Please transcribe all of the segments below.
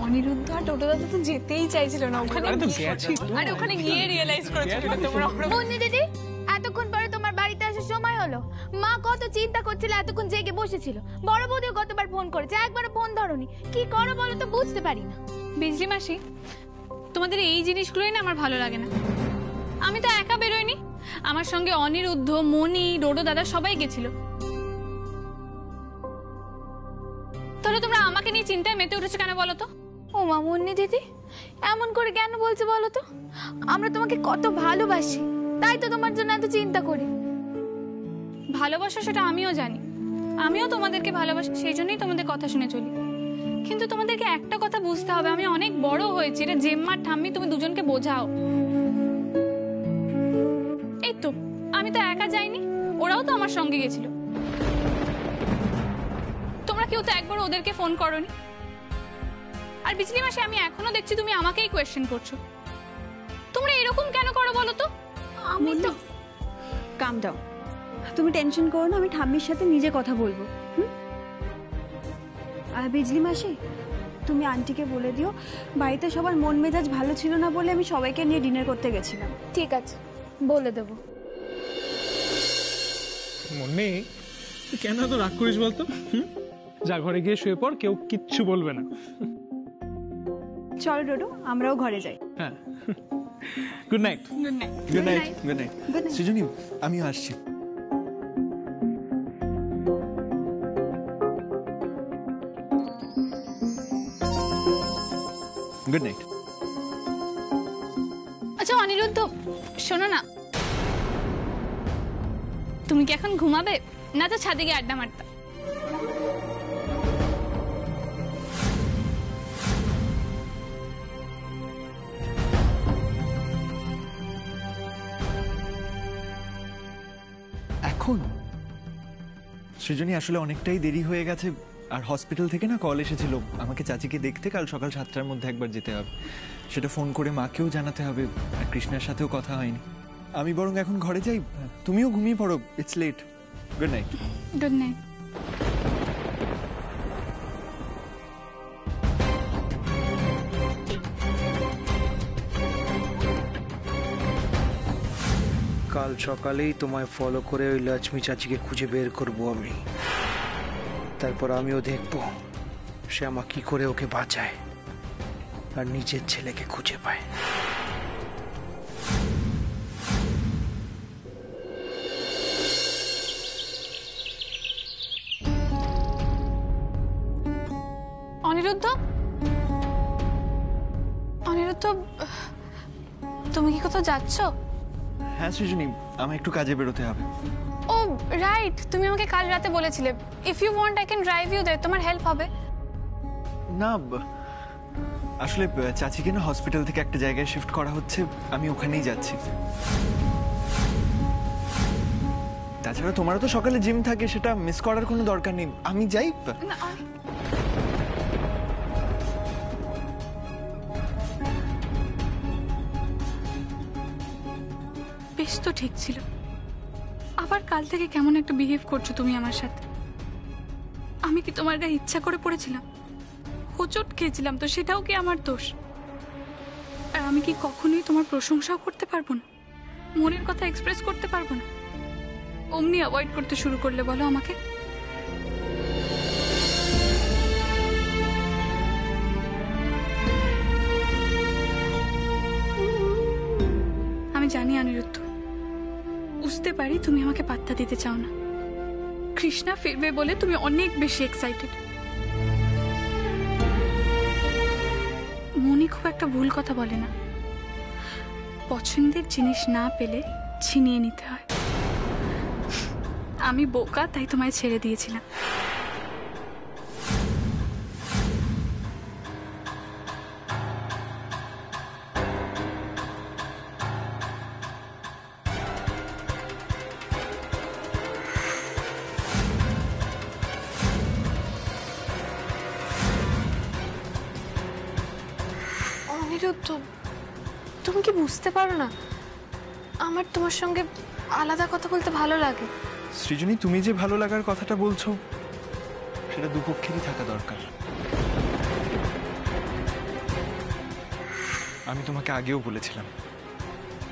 অনিরুদ্ধ আর টোটো দাদা তো যেতেই চাইছিল না ওখানে। আরে ওখানে গিয়ে রিয়েলাইজ করেছিল তোমরা। বন্দি দিদি, এতক্ষণ পরে তোমার বাড়িতে আসার সময় হলো। মা কত চিন্তা করছিল, এতক্ষণ জেগে বসেছিল। বড় বৌদিও কতবার ফোন করেছে, একবারও ফোন ধরোনি। কি করো বলো তো, বুঝতে পারি না। বিজলি মাসি, তোমাদের এই জিনিসগুলোই না আমার ভালো লাগে না। আমি তো একা বেরোইনি, আমার সঙ্গে অনিরুদ্ধ, মনি, ডোডো দাদা সবাই গেছিল। তাহলে তোমরা আমাকে নিয়ে চিন্তায় মেতে উঠেছো কেন বলো তো? ও মা মুন্নি দিদি, এমন করে কেন বলছো বলো তো? আমরা তোমাকে কত ভালোবাসি, তাই তো তোমার জন্য এত চিন্তা করি। ভালোবাসা সেটা আমিও জানি, আমিও তোমাদেরকে ভালোবাসি, সেই জন্যই তোমাদের কথা শুনে চলি। কিন্তু তোমাদেরকে একটা কথা বুঝতে হবে, আমি অনেক বড় হয়েছি, এটা জেম্মার ঠাম্মি তুমি দুজনকে বোঝাও। এই তো আমি তো একা যাইনি, ওরাও তো আমার সঙ্গে গেছিল। তোমরা কেউ তো একবার ওদেরকে ফোন করোনি। আর বিজলি মাসি, আমি এখনো দেখছি তুমি আমাকেই কোয়েশ্চেন করছো। তোমরা এরকম কেন করো বলো তো? আমি তো কাম ডাউন, তুমি টেনশন করো না, আমি ঠাম্মির সাথে নিজে কথা বলবো। আর বিজলি মাসি, তুমি আন্টিকে বলে দিও বাড়িতে সবার মন মেজাজ ভালো ছিল না বলে আমি সবাইকে নিয়ে ডিনার করতে গেছিলাম। ঠিক আছে, বলে দেবো। মনে তুই কেন এত রাগ করিস বলতো? যা, ঘরে গিয়ে শুয়ে পড়, কেউ কিচ্ছু বলবে না। চল ডোডো, আমরাও ঘরে যাই। হ্যাঁ, good night. Good night. Good night. Good night Srijani, আমিও আসছি। গুড নাইট। আচ্ছা অনিরুদ্ধ, শোনো না, তুমি কি এখন ঘুমাবে না তো ছাদে গিয়ে আড্ডা মারতা? এখন সৃজনী, আসলে অনেকটাই দেরি হয়ে গেছে। আর হসপিটাল থেকে না কল এসেছিল আমাকে চাচিকে দেখতে কাল সকাল 7টার মধ্যে একবার যেতে হবে। সেটা ফোন করে মাকেও জানাতে হবে। আর কৃষ্ণার সাথেও কথা হয়নি। আমি বরং এখন ঘরে যাই, তুমিও ঘুমিয়ে পড়ো, it's late. Good night. Good night. কাল সকালেই তোমায় ফলো করে ওই লক্ষ্মী চাচিকে খুঁজে বের করব আমি। তারপর আমিও দেখব সে আমার কি করে ওকে বাঁচায় আর নিজের ছেলেকে খুঁজে পায়। অনিরুদ্ধ, অনিরুদ্ধ, তুমি কি কোথাও যাচ্ছ? হ্যাঁ সৃজনী, আমার একটু কাজে বেরোতে হবে। ও রাইট, তুমি আমাকে কাল রাতে বলেছিলে if you want I can drive you there, তোমার হেল্প হবে। না, আসলে চাচিকে না হসপিটাল থেকে একটা জায়গায় শিফট করা হচ্ছে, আমি ওখানেই যাচ্ছি। তাছাড়া তোমারও তো সকালে জিম থাকে, সেটা মিস করার কোনো দরকার নেই। আমি যাই। না, বেশ তো ঠিক ছিল, আবার কাল থেকে কেমন একটা বিহেভ করছো তুমি আমার সাথে। আমি কি তোমার গায়ে ইচ্ছা করে পড়েছিলাম? হোঁচট খেয়েছিলাম তো, সেটাও কি আমার দোষ? আর আমি কি কখনোই তোমার প্রশংসাও করতে পারবো না, মনের কথা এক্সপ্রেস করতে পারবো না? অমনি অ্যাভয়েড করতে শুরু করলে বলো আমাকে? আমি জানি অনিরুদ্ধ, বুঝতে পারি তুমি আমাকে পাত্তা দিতে চাও না। কৃষ্ণা ফিরবে বলে তুমি অনেক বেশি এক্সাইটেড। মনি খুব একটা ভুল কথা বলে না, পছন্দের জিনিস না পেলে ছিনিয়ে নিতে হয়। আমি বোকা, তাই তোমায় ছেড়ে দিয়েছিলাম। অনিরুদ্ধ, তুমি কি বুঝতে পারো না আমার তোমার সঙ্গে আলাদা কথা বলতে ভালো লাগে? সৃজনী, তুমি যে ভালো লাগার কথাটা বলছো সেটা দুপক্ষেরই থাকা দরকার। আমি তোমাকে আগেও বলেছিলাম,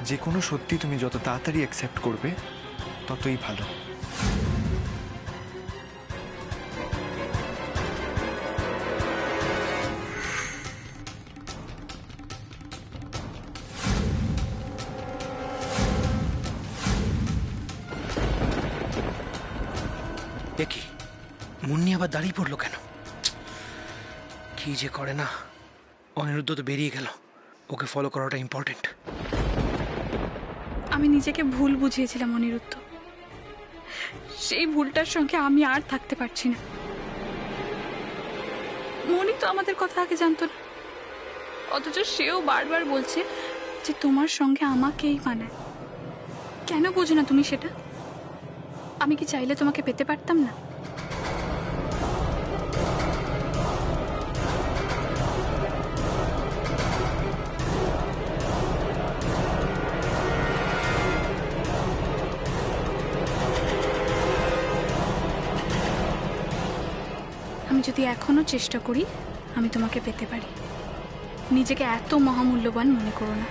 যে কোনো সত্যি তুমি যত তাড়াতাড়ি অ্যাকসেপ্ট করবে ততই ভালো। দেখি মুন্নি আবার দাঁড়িয়ে পড়লো কেন? কি যে করে না। অনিরুদ্ধ তো বেরিয়ে গেল, ওকে ফলো করাটা ইম্পর্টেন্ট। আমি নিজেকে ভুল বুঝিয়েছিলাম অনিরুদ্ধ, সেই ভুলটার সঙ্গে আমি আর থাকতে পারছি না। মনি তো আমাদের কথা আগে জানতো না, অথচ সেও বারবার বলছে যে তোমার সঙ্গে আমাকেই মানায়। কেন বোঝো না তুমি সেটা? আমি কি চাইলে তোমাকে পেতে পারতাম না? আমি যদি এখনো চেষ্টা করি আমি তোমাকে পেতে পারি। নিজেকে এত মহামূল্যবান মনে করো না।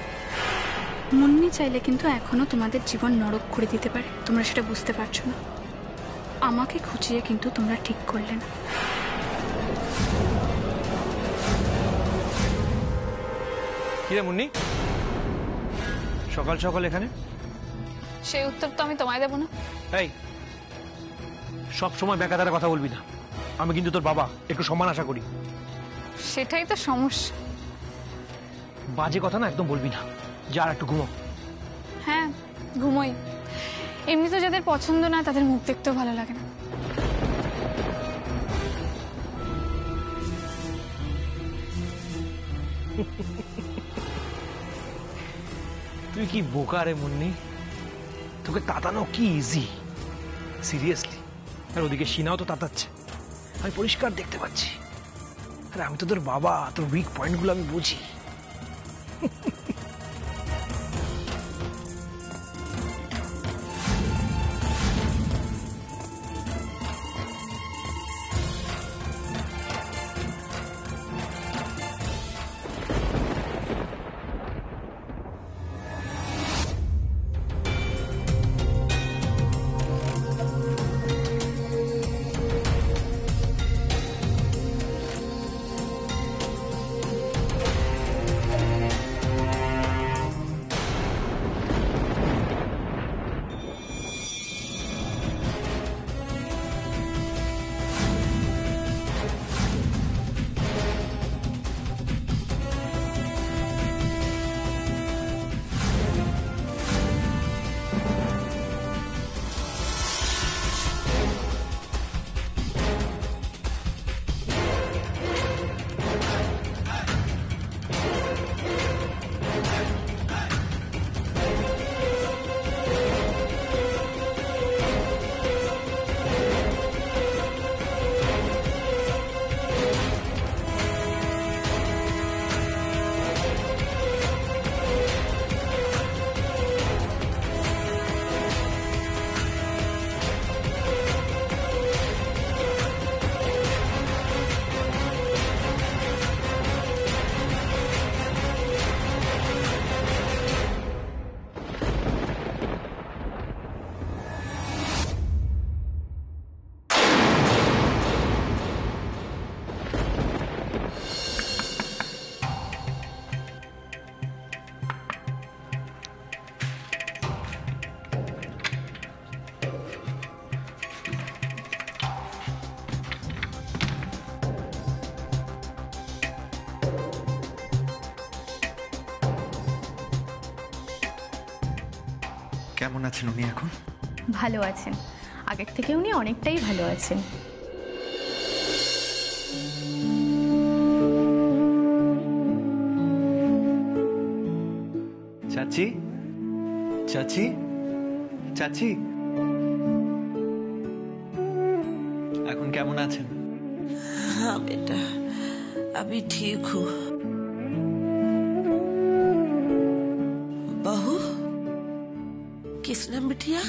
মুন্নি চাইলে কিন্তু এখনো তোমাদের জীবন নরক করে দিতে পারে, তোমরা সেটা বুঝতে পারছো না। আমাকে খুঁজিয়ে কিন্তু তোমরা ঠিক করলে না। কিরে মুন্নি, সকাল সকাল এখানে? সেই উত্তর তো আমি তোমায় দেবো না। এই, সব সময় বেকাতারে কথা বলবি না। আমি কিন্তু তোর বাবা, একটু সম্মান আশা করি। সেটাই তো সমস্যা। বাজে কথা না একদম বলবি না। যা আর একটু ঘুমো। হ্যাঁ ঘুমোই, এমনি তো যাদের পছন্দ না তাদের মুখ দেখতেও ভালো লাগে না। তুই কি বোকা রে মুন্নি, তোকে তাতানো কি ইজি, সিরিয়াসলি। আর ওদিকে সিনাও তো তাতাচ্ছে, আমি পরিষ্কার দেখতে পাচ্ছি। আরে আমি তো তোর বাবা, তোর উইক পয়েন্টগুলো আমি বুঝি। কেমন আছেন উনি এখন? ভালো আছেন, আগের থেকে উনি অনেকটাই ভালো আছেন। চাচি, চাচি, চাচি, এখন কেমন আছেন? हाँ बेटा, अभी ठीक हूँ। बहू, किसने बिटिया?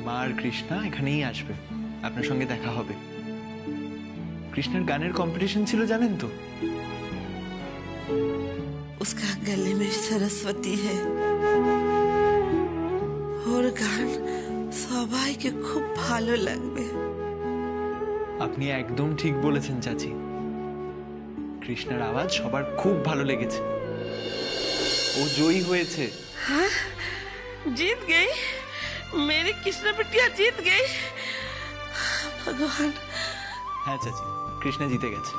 মা আর কৃষ্ণা এখানেই আসবে, আপনার সঙ্গে দেখা হবে। কৃষ্ণের গানের কম্পিটিশন ছিল জানেন তো? उसका गले में सरस्वती है और গান সবাইকে খুব ভালো লাগবে। আপনি একদম ঠিক বলেছেন চাচি, কৃষ্ণার আওয়াজ সবার খুব ভালো লেগেছে। ও জয়ী হয়েছে। हाँ? जीत गई, मेरी कृष्णा बिटिया जीत गई। भगवान। হ্যাঁ চাচি, কৃষ্ণা জিতে গেছে।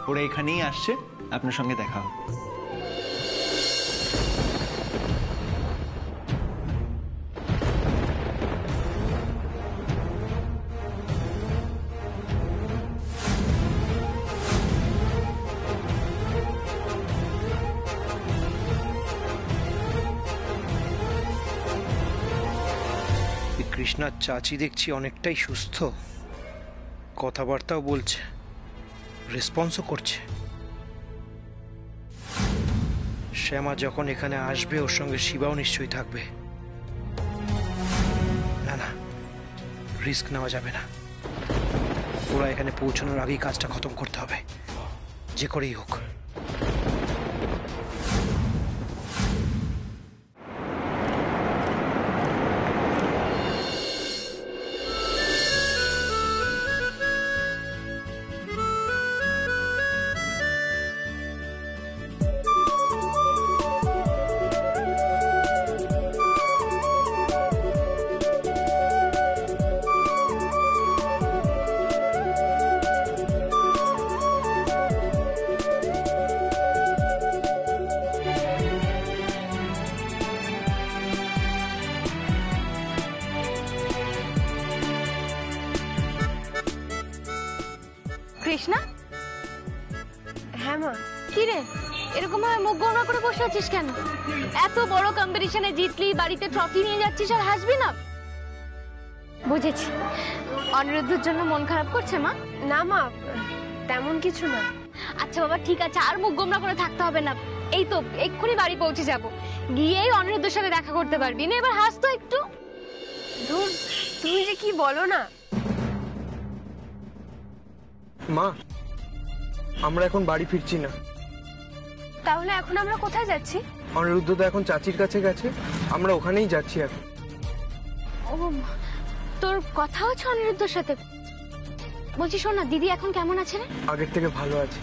ওরা এখানেই আসছে, আপনার সঙ্গে দেখা হবে। কৃষ্ণার চাচি দেখছি অনেকটাই সুস্থ, কথাবার্তাও বলছে, রেসপন্সও করছে। শ্যামা যখন এখানে আসবে ওর সঙ্গে শিবাও নিশ্চয়ই থাকবে। না না, রিস্ক নেওয়া যাবে না। ওরা এখানে পৌঁছানোর আগেই কাজটা খতম করতে হবে, যে করেই হোক। কৃষ্ণা, হ্যাঁ মা। কি রে, এরকম ভাবে মুখ গোমরা করে বসে আছিস কেন? এত বড় কম্পিটিশনে জিতলি, বাড়িতে ট্রফি নিয়ে যাচ্ছিস আর হাসবি না? বুঝেছি, অনিরুদ্ধের জন্য মন খারাপ করছে মা। না মা, তেমন কিছু না। আচ্ছা বাবা, ঠিক আছে, আর মুখ গোমরা করে থাকতে হবে না। এই তো এক্ষুনি বাড়ি পৌঁছে যাব, গিয়েই অনিরুদ্ধের সাথে দেখা করতে পারবি না। এবার হাস তো একটু। ধুর, তুমি যে কি বলো না। মা, আমরা এখন বাড়ি ফিরছি না। তাহলে এখন আমরা কোথায় যাচ্ছি? অনিরুদ্ধ তো এখন চাচির কাছে গেছে, আমরা ওখানেই যাচ্ছি এখন। ও, তোর কথা হচ্ছে অনিরুদ্ধর সাথে? বলছি শোন না, দিদি এখন কেমন আছে রে? আগের থেকে ভালো আছে।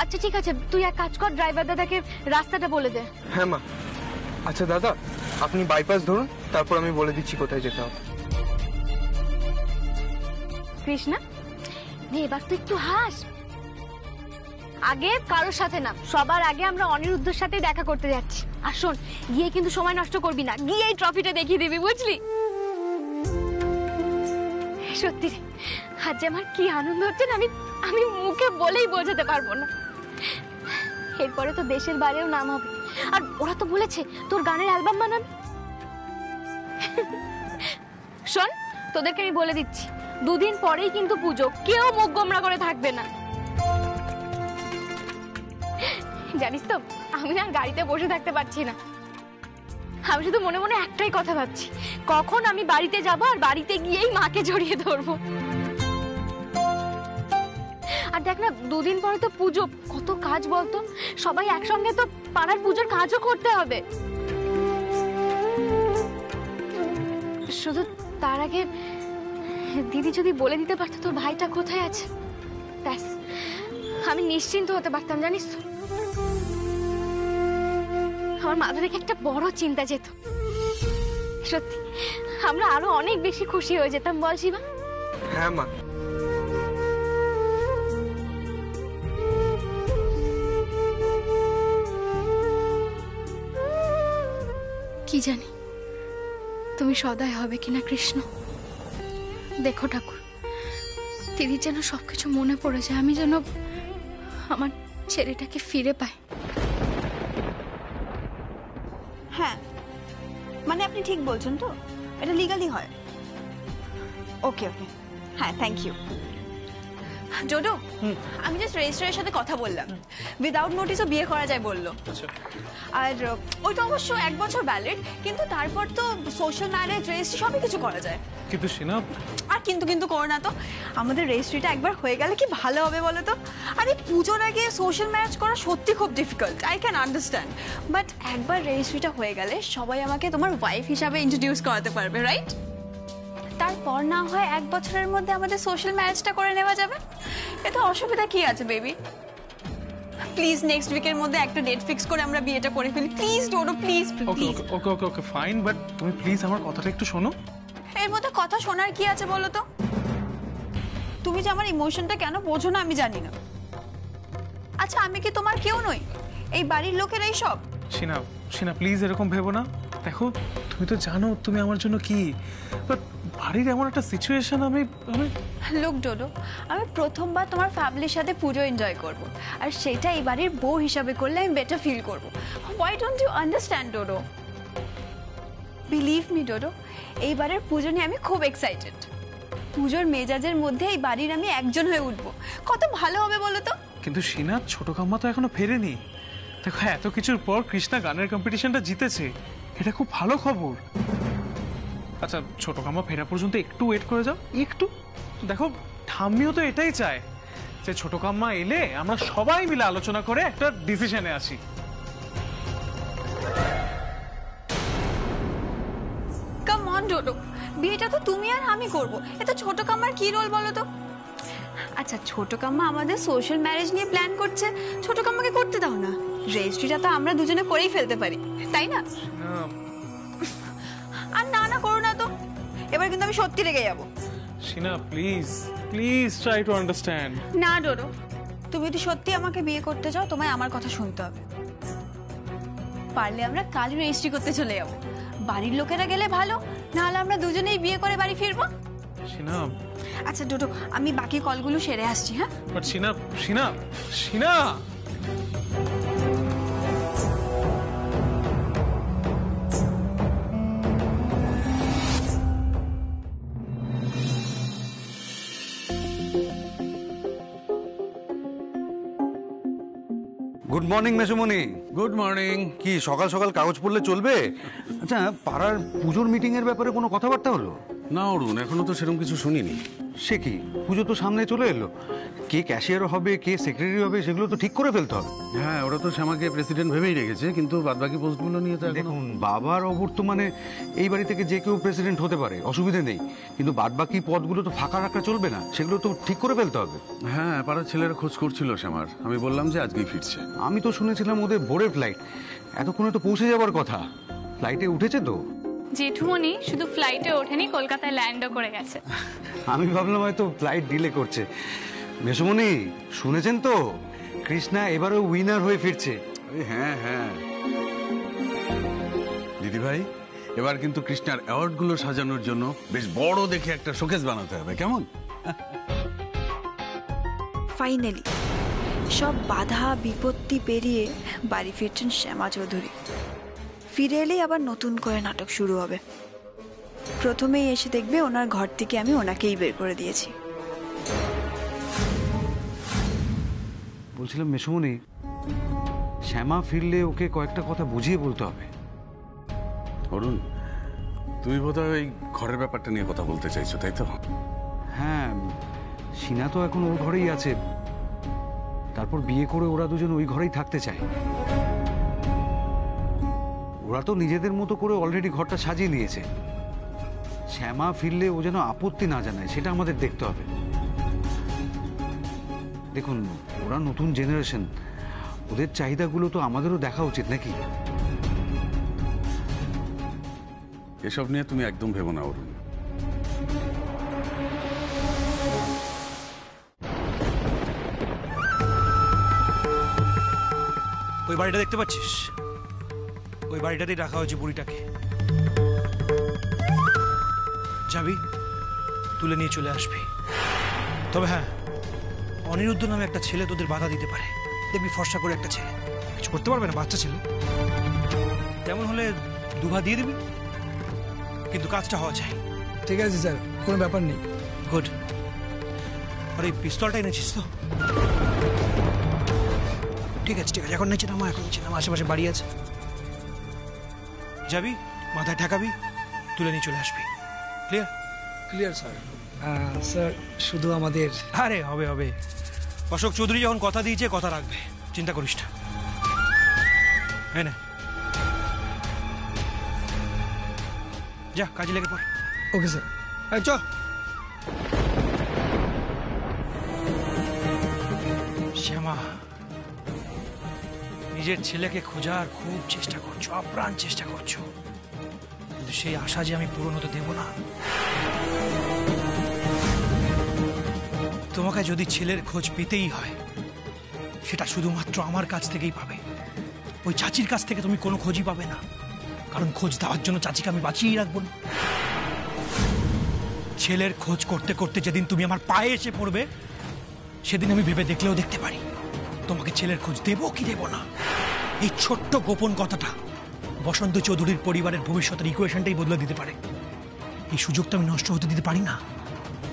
আচ্ছা ঠিক আছে, তুই এক কাজ কর, ড্রাইভার দাদাকে রাস্তাটা বলে দে। হ্যাঁ মা। আচ্ছা দাদা, আপনি বাইপাস ধরুন, তারপর আমি বলে দিচ্ছি কোথায় যেতে হবে। কৃষ্ণা, এবার তো একটু হাস। আগে কারোর সাথে না, সবার আগে আমরা অনিরুদ্ধর সাথে দেখা করতে যাচ্ছি। আর শোন, গিয়ে কিন্তু সময় নষ্ট করবি না, গিয়ে এই ট্রফিটা দেখিয়ে দিবি, বুঝলি? সত্যি আজ যে আমার কি আনন্দ হচ্ছে না, আমি মুখে বলেই বোঝাতে পারবো না। এরপরে তো দেশের বাইরেও নাম হবে, আর ওরা তো বলেছে তোর গানের অ্যালবাম বানাবে। শোন, তোদেরকে আমি বলে দিচ্ছি, দুদিন পরেই কিন্তু পুজো, কেউ মুখ গোমরা করে থাকবে না। জানিস তো, আমি না গাড়িতে বসে থাকতে পারছি না। আমি শুধু মনে মনে একটাই কথা ভাবছি, কখন আমি বাড়িতে যাব আর বাড়িতে গিয়েই মাকে জড়িয়ে ধরবো। আর দেখ না, দুদিন পরে তো পুজো, কত কাজ বলতো। সবাই একসঙ্গে তো পাড়ার পুজোর কাজও করতে হবে। শুধু তার আগে দিদি যদি বলে দিতে পারতো তোর ভাইটা কোথায় আছে, ব্যাস আমি নিশ্চিন্ত হতে পারতাম, জানিস তো। আমার মাথা থেকে একটা বড় চিন্তা যেত। সত্যি আমরা আরো অনেক বেশি খুশি হয়ে যেতাম, বল শিবা? হ্যাঁ মা। কি জানি তুমি সদয় হবে কিনা কৃষ্ণ। দেখো ঠাকুর, দিদির যেন সবকিছু মনে পড়ে যায়, আমি যেন আমার ছেলেটাকে ফিরে পাই। হ্যাঁ, মানে আপনি ঠিক বলছেন তো, এটা লিগালি হয়। ওকে ওকে, হ্যাঁ, থ্যাংক ইউ। ডোডো, আমি জাস্ট রেজিস্ট্রারের সাথে কথা বললাম, উইদাউট নোটিসও বিয়ে করা যায় বললো। আর ওইটা অবশ্য 1 বছর ভ্যালিড, কিন্তু তারপর তো সোশ্যাল ম্যারেজ, রেজিস্ট্রি সবই কিছু করা যায়। কিন্তু সিনা, আর কিন্তু করো না তো, আমাদের রেজিস্ট্রিটা একবার হয়ে গেলে কি ভালো হবে বলো তো। আর এই পুজোর আগে সোশ্যাল ম্যারেজ করা সত্যি খুব difficult, I can understand, but একবার রেজিস্ট্রিটা হয়ে গেলে সবাই আমাকে তোমার ওয়াইফ হিসাবে ইন্ট্রোডিউস করাতে পারবে, রাইট? তারপর না হয় 1 বছরের মধ্যে আমাদের সোশ্যাল ম্যারেজটা করে নেওয়া যাবে। এতে অসুবিধা কি আছে বেবি? প্লিজ নেক্সট উইকের মধ্যে একটা ডেট ফিক্স করে আমরা বিয়েটা করে ফেলি, please Dodo, please okay please. Okay okay okay fine, but তুমি প্লিজ আমার কথাটা একটু শোনো। এর মধ্যে কথা শোনার কি আছে বলো তো? তুমি যে আমার ইমোশনটা কেন বোঝো না আমি জানি না। আচ্ছা, আমি কি তোমার কেউ নই? এই বাড়ির লোকেরাই সব। সিনা সিনা প্লিজ এরকম ভেবো না। দেখো, তুমি তো জানো তুমি আমার জন্য কি, বাট বাড়ির এমন একটা সিচুয়েশন, আমি লুক ডোডো, আমি প্রথমবার তোমার ফ্যামিলির সাথে পুজো এনজয় করব, আর সেটা এই বাড়ির বউ হিসাবে করলে আমি বেটার ফিল করব। Why don't you understand Dodo? Believe me Dodo, এইবারের পুজো নিয়ে আমি খুব এক্সাইটেড। পুজোর মেজাজের মধ্যে এই বাড়ির আমি একজন হয়ে উঠবো, কত ভালো হবে বলো তো? কিন্তু সিনা, ছোট কাম্মা তো এখনো ফেরেনি। দেখো, এত কিছুর পর কৃষ্ণা গানের কম্পিটিশনটা জিতেছে, এটা খুব ভালো খবর। আচ্ছা, ছোট কাম্মা ফেরা পর্যন্ত একটু ওয়েট করে যাও, একটু। দেখো, ঠাম্মিও তো এটাই চায় যে ছোট কাম্মা এলে আমরা সবাই মিলে আলোচনা করে একটা ডিসিশনে আসি। কাম অন ডোডো, বিয়েটা তো তুমি আর আমি করব, এতে ছোট কাম্মার কি রোল বলো তো? আচ্ছা, ছোট কাম্মা আমাদের সোশ্যাল ম্যারেজ নিয়ে প্ল্যান করছে, ছোট কাম্মাকে করতে দাও না। রেজিস্ট্রিটা তো আমরা দুজনে করেই ফেলতে পারি, তাই না? আর না না করো না তো, এবার কিন্তু আমি সত্যি রেগে যাবো। Sina please please try to understand. না ডোডো, তুমি যদি সত্যি আমাকে বিয়ে করতে চাও তোমায় আমার কথা শুনতে হবে। পারলে আমরা কালই রেজিস্ট্রি করতে চলে যাবো, বাড়ির লোকেরা গেলে ভালো, নাহলে আমরা দুজনেই বিয়ে করে বাড়ি ফিরবো। সিনা, আচ্ছা ডোডো, আমি বাকি কলগুলো সেরে আসছি। হ্যাঁ, but Sina Sina Sina good morning মেসুমণি। Good morning. কি সকাল সকাল কাগজ পড়লে চলবে? আচ্ছা, পাড়ার পুজোর মিটিং এর ব্যাপারে কোনো কথাবার্তা হলো? না অরুণ, এখনো তো সেরকম কিছু শুনিনি। সে কি, পুজো তো সামনে চলে এলো, কে ক্যাশিয়ার হবে কে সেক্রেটারি হবে সেগুলো তো ঠিক করে ফেলতে হবে। হ্যাঁ, ওরা তো শ্যামাকে প্রেসিডেন্ট ভেবেই রেখেছে, কিন্তু বাদবাকি পোস্টগুলো নিয়ে তো দেখুন, বাবার অবর্তমানে এই বাড়ি থেকে যে কেউ প্রেসিডেন্ট হতে পারে, অসুবিধে নেই, কিন্তু বাদবাকি পদগুলো তো ফাঁকা রাখা চলবে না, সেগুলো তো ঠিক করে ফেলতে হবে। হ্যাঁ, পাড়ার ছেলেরা খোঁজ করছিল শ্যামার, আমি বললাম যে আজকেই ফিরছে। আমি তো শুনেছিলাম ওদের ভোরের ফ্লাইট, এতক্ষণে তো পৌঁছে যাবার কথা। ফ্লাইটে উঠেছে তো? জেঠুমনি শুধু ফ্লাইটে ওঠেনি, কলকাতায় ল্যান্ডও করে গেছে। আমি ভাবলাম হয়তো ফ্লাইট ডিলে করছে। মেসুমণি, শুনেছেন তো কৃষ্ণা এবারও উইনার হয়ে ফিরছে? হ্যাঁ হ্যাঁ দিদি ভাই, এবার কিন্তু কৃষ্ণার অ্যাওয়ার্ডগুলো সাজানোর জন্য বেশ বড় দেখে একটা শোকেস বানাতে হবে, কেমন? ফাইনালি সব বাধা বিপত্তি পেরিয়ে বাড়ি ফিরছেন শ্যামা চৌধুরী। ফিরে এলেই আবার নতুন করে নাটক শুরু হবে। প্রথমেই এসে দেখবে ওনার ঘর থেকে আমি ওনাকেই বের করে দিয়েছি। বলছিলাম মেসুমণি, শ্যামা ফিরলে ওকে কয়েকটা কথা বুঝিয়ে বলতে হবে। অরুণ, তুমি বোধহয় ওই ঘরের ব্যাপারটা নিয়ে কথা বলতে চাইছো, তাই তো? হ্যাঁ, সিনা তো এখন ওর ঘরেই আছে, তারপর বিয়ে করে ওরা দুজন ওই ঘরেই থাকতে চায়। ওরা তো নিজেদের মতো করে অলরেডি ঘরটা সাজিয়ে নিয়েছে। শ্যামা ফিরলে ও যেন আপত্তি না জানায়, সেটা আমাদের দেখতে হবে। দেখুন, ওরা নতুন জেনারেশন, ওদের চাহিদাগুলো তো আমাদেরও দেখা উচিত নাকি? এসব নিয়ে তুমি একদম ভেবো না অরুণ। ওই বাড়িটা দেখতে পাচ্ছিস? ওই বাড়িটাতেই রাখা হয়েছে বুড়িটাকে। যাবি, তুলে নিয়ে চলে আসবি। তবে হ্যাঁ, অনিরুদ্ধ নামে একটা ছেলে তোদের বাধা দিতে পারে। দেখবি ফর্সা করে একটা ছেলে, কিছু করতে পারবে না, বাচ্চা ছেলে। তেমন হলে দুভা দিয়ে দিবি, কিন্তু কাজটা হওয়া চাই। ঠিক আছে স্যার, কোনো ব্যাপার নেই। গুড। আর এই পিস্তলটা এনেছিস তো? ঠিক আছে ঠিক আছে, এখন নিচে নামা, এখন নিচে নামা, আশেপাশে বাড়ি আছে, যাবি মাথায় ঠেকাবি, তুলে নিয়ে চলে আসবি। ক্লিয়ার? Clear sir. স্যার শুধু আমাদের আরে হবে হবে, অশোক চৌধুরী যখন কথা দিয়েছে কথা রাখবে, চিন্তা করিস না। হ্যাঁ না, যা কাজে লেগে পড়। Okay sir. এই চ। শ্যামা, নিজের ছেলেকে খোঁজার খুব চেষ্টা করছো, আপ্রাণ চেষ্টা করছো, কিন্তু সেই আশা যে আমি পূরণ হতে দেব না। তোমাকে যদি ছেলের খোঁজ পেতেই হয়, সেটা শুধুমাত্র আমার কাছ থেকেই পাবে। ওই চাচির কাছ থেকে তুমি কোনো খোঁজই পাবে না, কারণ খোঁজ দেওয়ার জন্য চাচিকে আমি বাঁচিয়েই রাখবো না। ছেলের খোঁজ করতে করতে যেদিন তুমি আমার পায়ে এসে পড়বে, সেদিন আমি ভেবে দেখলেও দেখতে পারি তোমাকে ছেলের খোঁজ দেবো কি দেব না। এই ছোট্ট গোপন কথাটা বসন্ত চৌধুরীর পরিবারের ভবিষ্যতের ইকুয়েশনটাই বদলে দিতে পারে। এই সুযোগটা আমি নষ্ট হতে দিতে পারি না,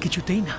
কিছুতেই না।